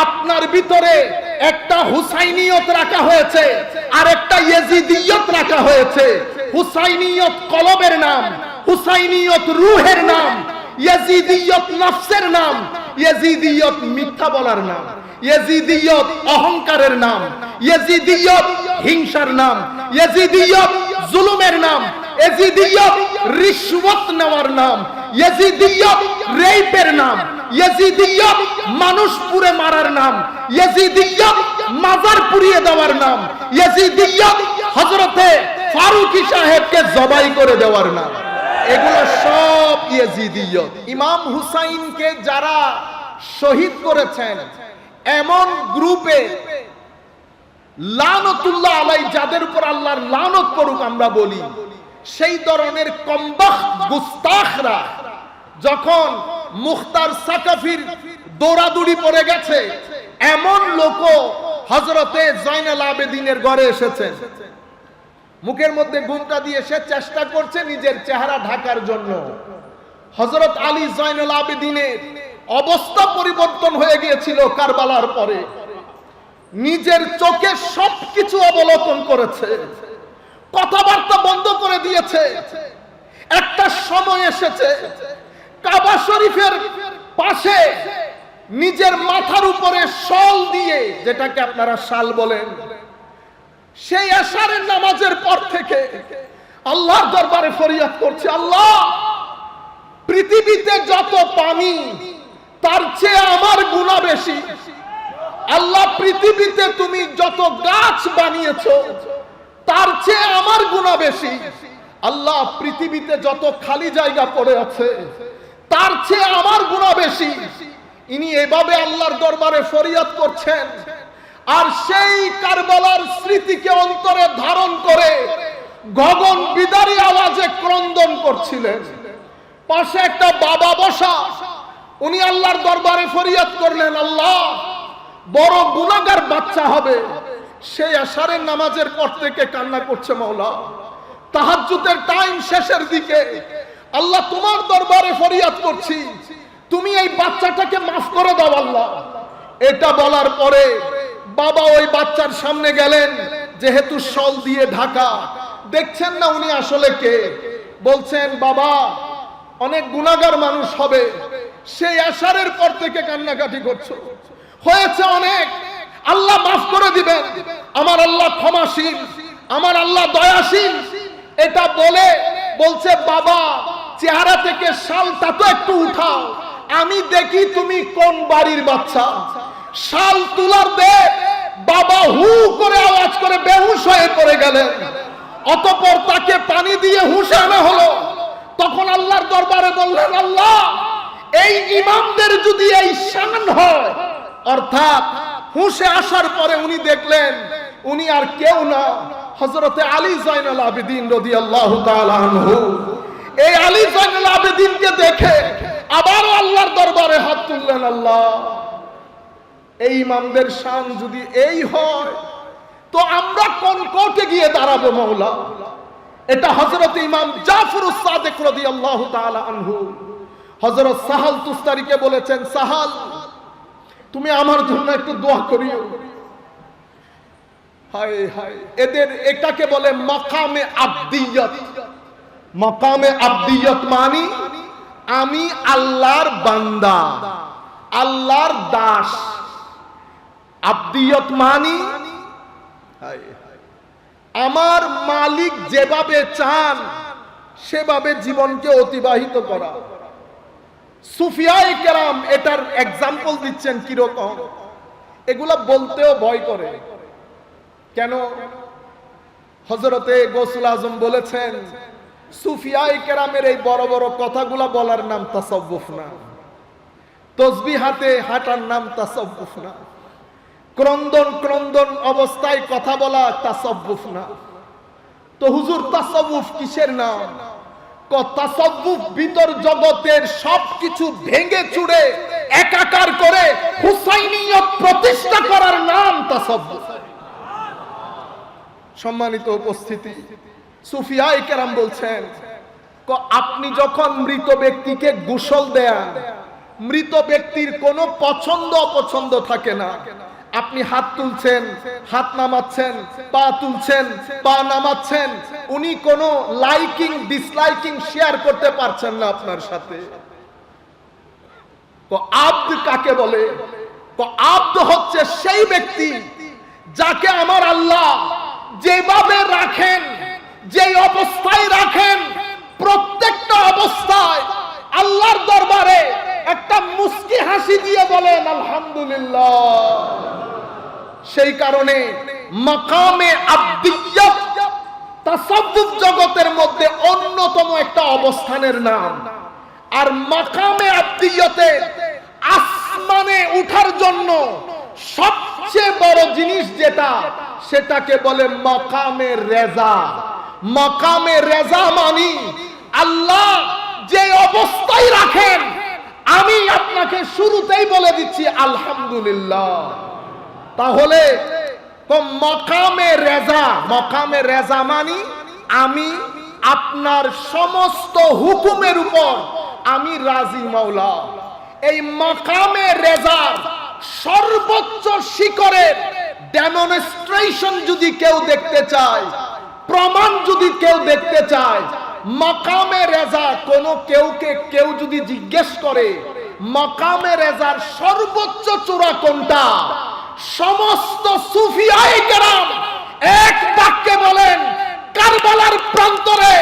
আপনার ভিতরে একটা হুসাইনিয়ত রাখা হয়েছে আর একটা ইয়াজিদিয়ত রাখা হয়েছে। হুসাইনিয়ত কলবের নাম, হুসাইনিয়ত রূহের নাম, ইয়াজিদিয়ত নফসের নাম, ইয়াজিদিয়ত মিথ্যা বলার নাম, ইয়াজিদিয়ত অহংকারের নাম, ইয়াজিদিয়ত হিংসার নাম, ইয়াজিদিয়ত জুলুমের নাম, ইয়াজিদিয়ত রিশওয়াত নেওয়ার নাম, ইয়াজিদিয়ত রেপের নাম, ইয়াজিদিয়ত মানুষ পুড়ে মারার নাম, ইয়াজিদিয়ত মাজার পুড়িয়ে দেওয়ার নাম, ইয়াজিদিয়ত হযরতে ফারুকী সাহেবকে জবাই করে দেওয়ার নাম। এগুলো সব ইয়াজিদিয়ত। ইমাম হুসাইনকে যারা শহীদ করেছেন এমন গ্রুপে লানতুল্লাহ আলাইহি, যাদের উপর আল্লাহর লানত করুক আমরা বলি, সেই ধরনের কমবখ্ত গুস্তাখরা যখন মুখতার সাকাফির দৌড়াদৌড়ি পড়ে গেছে, এমন লোকও হযরতে জয়নাল আবেদিনের ঘরে এসেছেন। মুখের মধ্যে ঘুমটা দিয়ে সে চেষ্টা করছে নিজের চেহারা ঢাকার জন্য। হযরত আলী জয়নাল আবেদিনের অবস্থা পরিবর্তন হয়ে গিয়েছিল কারবালার পরে। নিজের চোখে সবকিছু অবলোকন করেছে, কথাবার্তা বন্ধ করে দিয়েছে। একটা সময় এসেছে কাবা শরীফের পাশে নিজের মাথার উপরে শল দিয়ে, যেটাকে আপনারা শাল বলেন, সেই এশারের নামাজের পর থেকে আল্লাহর দরবারে ফরিয়াদ করছে, আল্লাহ পৃথিবীতে যত পানি তার চেয়ে আমার গুনাহ বেশি। আল্লাহ পৃথিবীতে তুমি যত গাছ বানিয়েছো তার চেয়ে আমার গুনাহ বেশি। আল্লাহ পৃথিবীতে যত খালি জায়গা পড়ে আছে তার চেয়ে আমার গুনাহ বেশি। ইনি এভাবে আল্লাহর দরবারে ফরিয়াদ করছেন আর সেই কারবালার স্মৃতিকে অন্তরে ধারণ করে গগন বিদারী আওয়াজে ক্রন্দন করছিলেন। পাশে একটা বাবা বসা, উনি আল্লাহর দরবারে ফরিয়াদ করলেন, আল্লাহ বড় গুনাহগার বাচ্চা হবে। সেই এশারের নামাজের পর থেকে কান্না করছে, মাওলা তাহাজ্জুদের টাইম শেষের দিকে, আল্লাহ তোমার দরবারে ফরিয়াদ করছি, তুমি এই বাচ্চাটাকে মাফ করে দাও আল্লাহ। এটা বলার পরে বাবা ওই বাচ্চার সামনে গেলেন, যেহেতু শল দিয়ে ঢাকা, দেখছেন না উনি আসলে কে। বলছেন, বাবা অনেক গুনাহগার মানুষ হবে, সেই এশারের পর থেকে কান্নাকাটি করছো, হয়েছে অনেক, আল্লাহ মাফ করে দিবেন, আমার আল্লাহ ক্ষমাশীল, আমার আল্লাহ দয়াশীল। এটা বলে বলছে, বাবা চেহারা থেকে শালটা তো একটু উঠাও, আমি দেখি তুমি কোন বাড়ির বাচ্চা। শাল তুলার দে বাবা হু করে আওয়াজ করে বেহুশ হয়ে পড়ে গেলেন। অতঃপর তাকে পানি দিয়ে হুঁশে আনা হলো। তখন আল্লাহর দরবারে বললেন, আল্লাহ এই ইমামদের যদি এই শান হয়, অর্থাৎ হুঁশে আসার পরে উনি দেখলেন উনি আর কেউ না, হযরতে আলী জয়নাল আবেদিন রাদিয়াল্লাহু তাআলা আনহু। এই আলী জয়নাল আবেদিনকে দেখে আবারও আল্লাহর দরবারে হাত তুললেন, আল্লাহ এই ইমামদের শান যদি এই হয় তো আমরা কোন কোর্টে গিয়ে দাঁড়াবো মাওলা। এটা হযরত ইমাম জাফরুস সাদিক রাদিয়াল্লাহু তাআলা আনহু হযরত সাহাল তুস্তারিকে বলেছেন, সাহাল তুমি আমার জন্য একটু দোয়া করিও। হায় হায়, এদের এটাকে বলে মাকামে আবদিয়ত। মাকামে আবদিয়ত মানে আমি আল্লাহর বান্দা, আল্লাহর দাস। আবদিয়ত মানে আমার মালিক যেভাবে চান সেভাবে জীবনকে অতিবাহিত করা। সুফিয়ায়ে কেরাম এটার এক্সাম্পল দিচ্ছেন কিরকম, এগুলা বলতেও ভয় করে। কেন? হযরতে গৌসুল আজম বলেছেন, সুফিয়ায়ে কেরামের এই বড় বড় কথাগুলা বলার নাম তাসাউফ না, তসবিহ হাতে হাঁটার নাম তাসাউফ না, ক্রন্দন ক্রন্দন অবস্থায় কথা বলা তাসাউফ না। তো হুজুর তাসাউফ কিসের নাম? তাসাউফ ভিতর জগতের সবকিছু ভেঙে চুরে একাকার করে হুসাইনিয়ত প্রতিষ্ঠা করার নাম তাসাউফ। সম্মানিত উপস্থিতি, সুফিয়ায়ে কেরাম বলছেন, আপনি যখন মৃত ব্যক্তিকে গোসল দেন মৃত ব্যক্তির কোনো পছন্দ অপছন্দ থাকে না। আপনি হাত তুলছেন, হাত নামাচ্ছেন, পা তুলছেন, পা নামাচ্ছেন, উনি কোনো লাইকিং ডিসলাইকিং শেয়ার করতে পারছেন না আপনার সাথে। তো আব্দ কাকে বলে? তো আব্দ হচ্ছে সেই ব্যক্তি যাকে আমার আল্লাহ যেভাবে রাখেন, যেই অবস্থায় রাখেন, প্রত্যেকটা অবস্থায় আল্লাহর দরবারে একটা মুস্কি হাসি দিয়ে বলেন আলহামদুলিল্লাহ। সেই কারণে মাকামে আব্দিয়্যত তাসাউফ জগতের মধ্যে অন্যতম একটা অবস্থানের নাম। আর মাকামে আব্দিয়্যতে আসমানে উঠার জন্য সবচেয়ে বড় জিনিস যেটা, সেটাকে বলে মাকামে রেজা। মাকামে রেজা মানি আল্লাহ যে অবস্থায় রাখেন, আমি আপনাকে শুরুতেই বলে দিচ্ছি আলহামদুলিল্লাহ। তাহলে তো মাকামে রেজা, মাকামে রেজা মানি আমি আপনার সমস্ত হুকুমের উপর আমি রাজি মাওলা। এই মাকামে রেজার সর্বোচ্চ শিখরের ডেমনস্ট্রেশন যদি কেউ দেখতে চায়, প্রমাণ যদি কেউ দেখতে চায়, মাকামে রেজা কেউ যদি জিজ্ঞেস করে মাকামে রেজার সর্বোচ্চ চূড়া কোনটা, সমস্ত সুফিয়ায়ে কেরাম এক বাক্যে বলেন কারবালার প্রান্তরে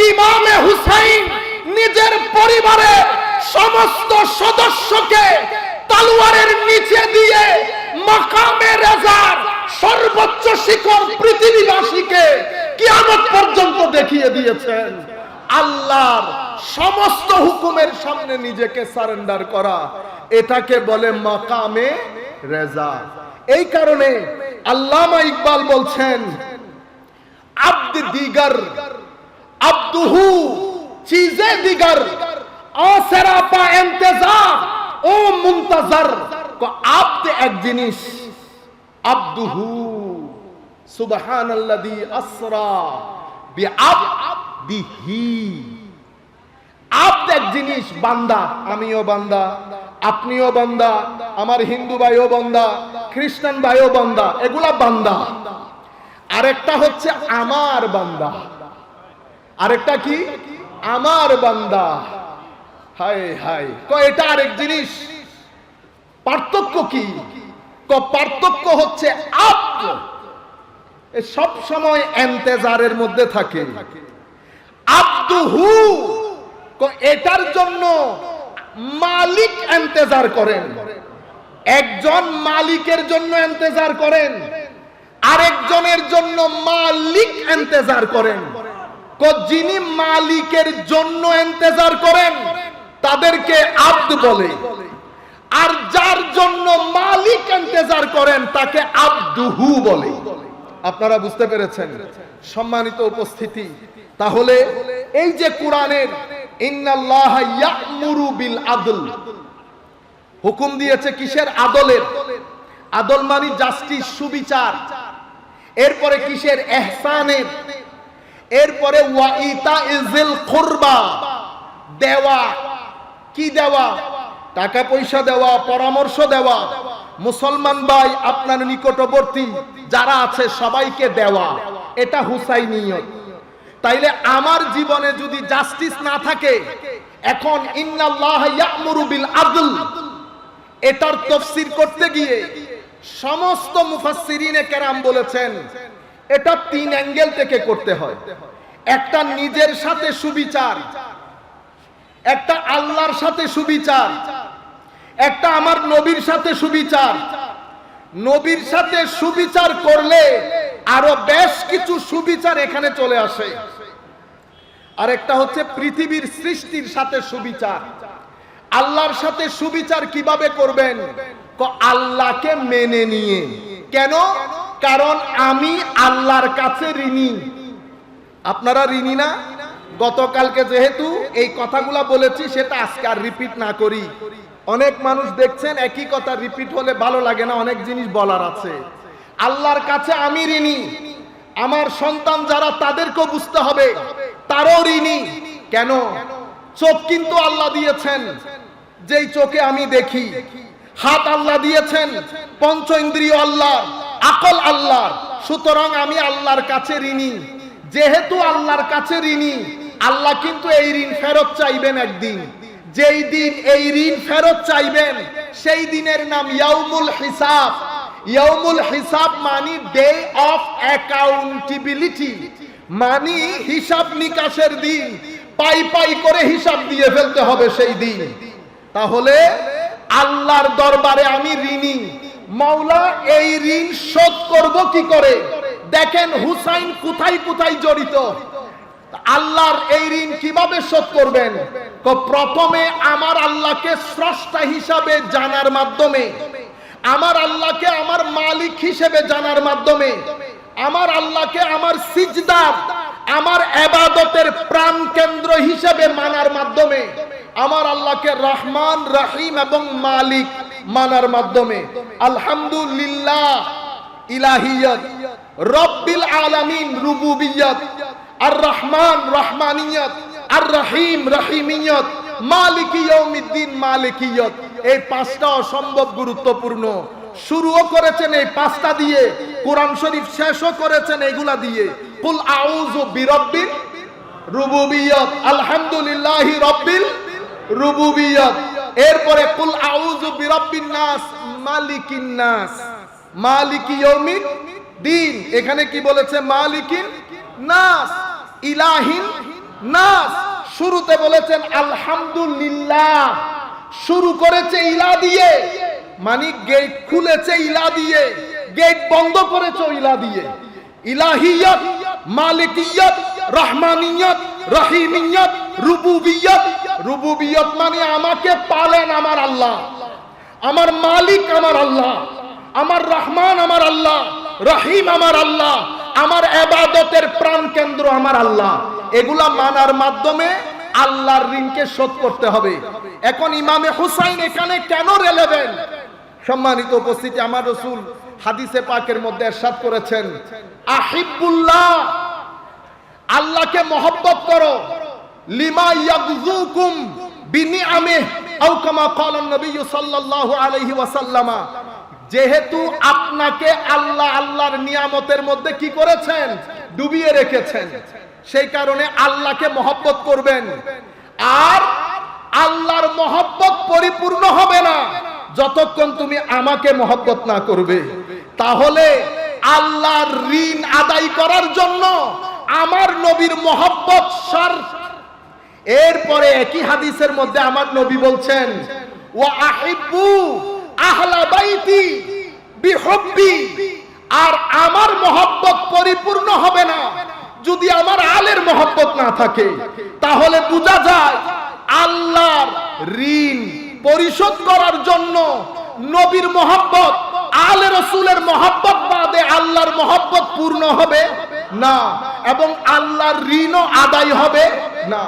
ইমামে হুসাইন নিজের পরিবারের সমস্ত সদস্যকে তলোয়ারের নিচে দিয়ে মাকামে রেজার সর্বোচ্চ শিখর পৃথিবীবাসীকে কিয়ামত পর্যন্ত দেখিয়ে দিয়েছেন। আল্লাহর সমস্ত হুকুমের সামনে নিজেকে সারেন্ডার করা, এটাকে বলে মাকামে রেজা। এই কারণে আল্লামা ইকবাল বলছেন আব্দ দিগার আব্দুহু চিজে দিগার আসরাপা ইন্তজার ও মুনতাজার। আব্দ এক জিনিস, আব্দুহু সুবহানাল্লাযী আসরা বিআবদিহি। আব্দ এক জিনিস, বান্দা, আমিও বান্দা, আপনিও বান্দা, আমার হিন্দু ভাইও বান্দা, খ্রিস্টান ভাইও বান্দা, এগুলা বান্দা। আরেকটা হচ্ছে আমার বান্দা, আরেকটা কি আমার বান্দা। হায় হায়, এটা আরেক জিনিস। পার্থক্য কি? পার্থক্য হচ্ছে আব্দ সব সময় ইন্তেজারের মধ্যে থাকে, আব্দুহু এটার জন্য মালিক ইন্তেজার করেন। একজন মালিকের জন্য ইন্তেজার করেন, আরেকজনের জন্য মালিক ইন্তেজার করেন। যিনি মালিকের জন্য ইন্তেজার করেন তাদেরকে আব্দ বলে, আর যার জন্য মালিক ইন্তেজার করেন তাকে আব্দুহু বলে। আপনারা বুঝতে পেরেছেন সম্মানিত উপস্থিতি? তাহলে এই যে কোরআনের ইন্নাল্লাহা ইয়া'মুরু বিল আদল, হুকুম দিয়েছে কিসের? আদলের। আদল মানে জাস্টিস, সুবিচার। এরপরে কিসের? ইহসানের। এরপরে ওয়া ইতাইজিল কুরবা, দেওয়া। কি দেওয়া? টাকা পয়সা দেওয়া, পরামর্শ দেওয়া। মুসলমান ভাই আপনার নিকটবর্তী যারা আছে সবাইকে দেওয়া, এটা হুসাইনিয়ত। তাইলে আমার জীবনে যদি জাস্টিস না থাকে, এখন ইন্নাল্লাহা ইয়া'মুরু বিল আদল, এটার তাফসীর করতে গিয়ে সমস্ত মুফাসসিরিনে কেরাম বলেছেন এটা তিন অ্যাঙ্গেল থেকে করতে হয়। একটা নিজের সাথে সুবিচার, একটা আল্লাহর সাথে সুবিচার, একটা আমার নবীর সাথে সুবিচার। নবীর সাথে সুবিচার করলে আরো বেশ কিছু সুবিচার এখানে চলে আসে। আরেকটা হচ্ছে পৃথিবীর সৃষ্টির সাথে সুবিচার। আল্লাহর সাথে সুবিচার কিভাবে করবেন? আল্লাহকে মেনে নিয়ে। কেন? কারণ আমি আল্লাহর কাছে ঋণী। আপনারা ঋণী না? গতকালকে যেহেতু এই কথাগুলা বলেছি, সেটা আজকে আর রিপিট না করি। অনেক মানুষ দেখছেন একই কথা রিপিট হলে ভালো লাগে না, অনেক জিনিস বলার আছে। আল্লাহর কাছে আমি ঋণী, আমার সন্তান যারা তাদেরকেও বুঝতে হবে তারও ঋণী। কেন? চোখ কিন্তু আল্লাহ দিয়েছেন, যেই চোখে আমি দেখি। হাত আল্লাহ দিয়েছেন, পঞ্চ ইন্দ্রিয় আল্লাহ, আকল আল্লাহ, সুতরাং আমি আল্লাহর কাছে ঋণী। যেহেতু আল্লাহর কাছে ঋণী, আল্লাহ কিন্তু এই ঋণ ফেরত চাইবেন একদিন। যেই দিন এই ঋণ ফেরত চাইবেন সেই দিনের নাম ইয়াউমুল হিসাব। ইয়াউমুল হিসাব মানে ডে অফ অ্যাকাউন্টেবিলিটি, মানে হিসাব নিকাশের দিন। পাই পাই করে হিসাব দিয়ে ফেলতে হবে সেই দিন। তাহলে আল্লাহর দরবারে আমি ঋণী। মাওলা এই ঋণ শোধ করব কি করে? দেখেন হুসাইন কোথায় কোথায় জড়িত। আল্লাহর এই ঋণ কিভাবে শোধ করবেন? প্রথমে আমার আল্লাহকে স্রষ্টা হিসাবে জানার মাধ্যমে, আমার আল্লাহকে আমার মালিক হিসেবে জানার মাধ্যমে, আমার আল্লাহকে আমার সিজদা, আমার ইবাদতের প্রাণ কেন্দ্র হিসেবে মানার মাধ্যমে, আমার আল্লাহকে রহমান রহিম এবং মালিক মানার মাধ্যমে। আলহামদুলিল্লাহ ইলাহিয়ত, রব্বিল আলামিন রুবুবিয়ত, আর রহমান রহমানিয়ত, আর রহিম রহিমিয়ত, মালিক ইয়াউমিদ্দিন মালিকিয়ত। এই পাঁচটা অসম্ভব গুরুত্বপূর্ণ। শুরুও করেছেন এই পাঁচটা দিয়ে, কোরআন শরীফ শেষও করেছেন এগুলা দিয়ে। কুল আউযু বিরাব্বির রুবুবিয়ত, আলহামদুলিল্লাহি রাব্বিল রুবুবিয়ত। এরপরে কুল আউযু বিরাব্বিন নাস মালিকিন নাস মালিকি ইয়াউমিদ্দিন। এখানে কি বলেছে? মালিকিন নাস ইলাহিন নাস। শুরুতে বলেছেন আলহামদুলিল্লাহ, শুরু করেছে ইলা দিয়ে, মানে গেট খুলেছে ইলা দিয়ে, গেট বন্ধ করেছে ইলা দিয়ে। ইলাহিয়ত, মালিকিয়ত, রহমানিয়ত, রহিমিয়ত, রুবুবিয়ত। রুবুবিয়ত মানে আমাকে পালেন আমার আল্লাহ, আমার মালিক আমার আল্লাহ, আমার রহমান আমার আল্লাহ, রহিম আমার আল্লাহ, আমার ইবাদতের প্রাণ কেন্দ্র আমার আল্লাহ। এগুলা মানার মাধ্যমে আল্লাহর ঋণকে শোধ করতে হবে। এখন ইমামে হুসাইন এখানে কেন রেলেভেন্ট? সম্মানিত উপস্থিতি, আমার রাসূল হাদিসে পাকের মধ্যে ইরশাদ করেছেন, আহিব্বুল্লাহ, আল্লাহকে মহব্বত করো, লিমা ইয়াগযুকুম বিনিআমিহি আও কামা ক্বালা নবী সাল্লাল্লাহু আলাইহি ওয়াসাল্লাম। যেহেতু আপনাকে আল্লাহ আল্লাহর নিয়ামতের মধ্যে কি করেছেন? ডুবিয়ে রেখেছেন। সেই কারণে আল্লাহকে মহব্বত করবেন। আর আল্লাহর মহব্বত পরিপূর্ণ হবে না যতক্ষণ তুমি আমাকে মহব্বত না করবে। তাহলে আল্লাহর ঋণ আদায় করার জন্য আমার নবীর মহব্বত শর্ত। এরপরে একই হাদিসের মধ্যে আমার নবী বলছেন, ওয়া আহিব্বু আহলা বাইতি বিহুব্বি। আর আমার মহব্বত পরিপূর্ণ হবে না যদি আমার আলের মহব্বত না থাকে। তাহলে বোঝা যায় আল্লাহর ঋণ পরিশোধ করার জন্য নবীর মহব্বত, আলে রাসূলের মহব্বত বাদে আল্লাহর মহব্বত পূর্ণ হবে না, এবং আল্লাহর ঋণও আদায় হবে না।